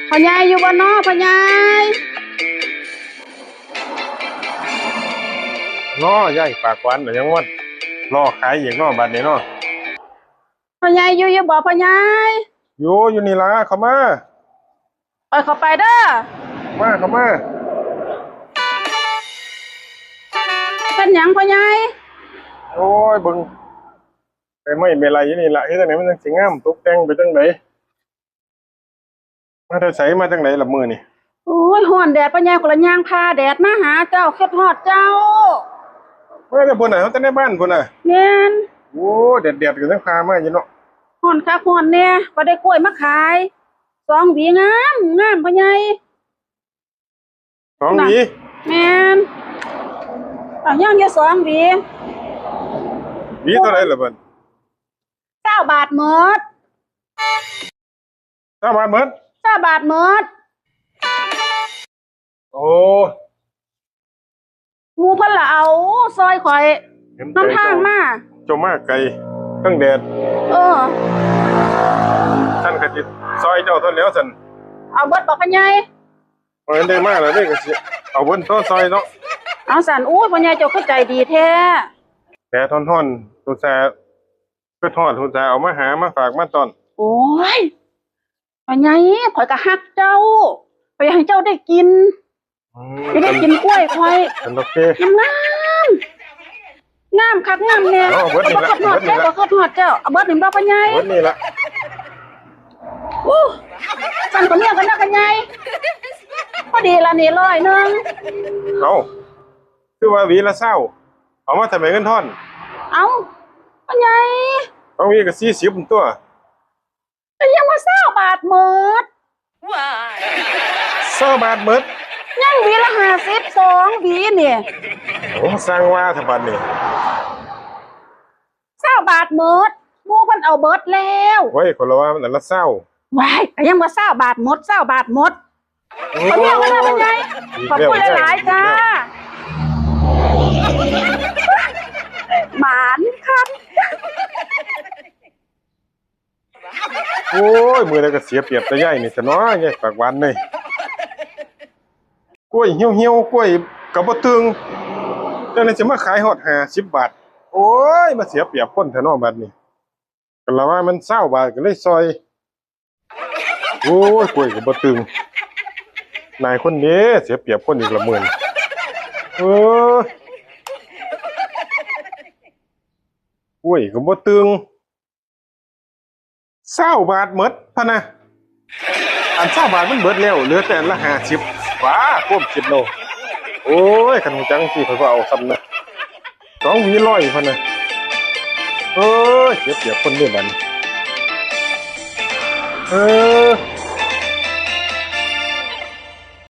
พ่อใหญ่อยู่บ่น้อพ่อใหญ่น้อย่ายปากหวานหรือยังวัดรอขายอีกน้อบัดนี้น้อพ่อใหญ่อยู่บ่พ่อใหญ่อยู่นี่ล่ะเข้ามาเข้าไปเด้อเข้ามาเป็นหยังพ่อใหญ่โอ้ยเบิ่งไม่เมลัยอยู่นี่ล่ะเฮ็ดจังได๋มันจังสิงามตกแต่งไปจังได๋มาแต่ไสมาจังได๋ล่ะมื้อนี่โอ้ยฮ้อนแดดพ่อใหญ่คนละย่างพาแดดมาหาเจ้าคิดฮอดเจ้าว่าแต่พุ่นน่ะเฮาแต่ในบ้านพุ่นน่ะแม่นโอ้แดดๆก็จังพามาอยู่เนาะฮ้อนคักฮ้อนแน่บ่ได้กล้วยมาขาย2 หวีงามพ่อใหญ่2 หวีแม่นย่างอยู่2 หวีหวีเท่าไหร่ล่ะเพิ่น20 บาทหมด20 บาทหมด20 บาทหมดโอ้หมูเพิ่นละเอาซอยข่อยน้ำทางมาเจ้ามาไกลทั้งแดดท่านก็สิซอยเจ้าเท่าแล้วซั่นเอาเบิดบ่พ่อใหญ่บ่ได้มาแล้วนี่ก็สิเอาเบิ่นตัวซอยเนาะเอาสั่นอุ้ยพ่อใหญ่เจ้าคือใจดีแท้แดดร้อนๆอุตส่าห์คือทอดอุตส่าห์เอามาหามาฝากมาต้อนโอ้ยพ่อใหญ่ข่อยก็ฮักเจ้าข่อยอยากให้เจ้าได้กินได้กินกล้วยข่อยโอเคงามคักงามแน่บ่คิดฮอดเจ้าบ่คิดฮอดเจ้าเอาเบิดนี่บ่พ่อใหญ่เบิดนี่ล่ะสั่นข้าวเหนียวกันนะพ่อใหญ่พอดีละนี่100นึงเอ้าคือว่าหวีละ20เอามาทำไมเงินทอนเอ้าพ่อใหญ่เอาหวีก็40พุ่นตัวก็ยังว่า20 บาทหมด20 บาทหมดยังหวีละ50 2 หวีนี่โอ้สร้างว่าถ้าบัดนี้20 บาทหมดหมู่เพิ่นเอาเบิดแล้วโอ้ยคนละว่ามันอันละ20ว้ายก็ยังว่า20 บาทหมด20 บาทหมดพ่อใหญ่ว่าพ่อใหญ่ขอบคุณหลายๆจ้าหมานครับโอ้ยมื้อนั้นก็เสียเปรียบตะใหญ่นี่ซะเนาะใหญ่ปากหวานนี่กล้วยเหี่ยวๆกล้วยก็บ่ตึงจังได๋สิมาขายฮอด50 บาทโอ้ยมาเสียเปรียบคนแท้เนาะบัดนี้ก็ละว่ามัน20 บาทก็เลยซอยโอ้ยกล้วยก็บ่ตึงนายคนนี้เสียเปรียบคนอีกละหมื่นกล้วยก็บ่ตึง20 บาทหมดพะนะอัน20 บาทมันเบิดแล้วเหลือแต่อันละ50ว้าควบคิดโลโอ้ยคันฮู้จังสิเพิ่นก็เอาซ้ำนะ2 หวี100พะนะเสียเปรียบคนนี้บัดนี้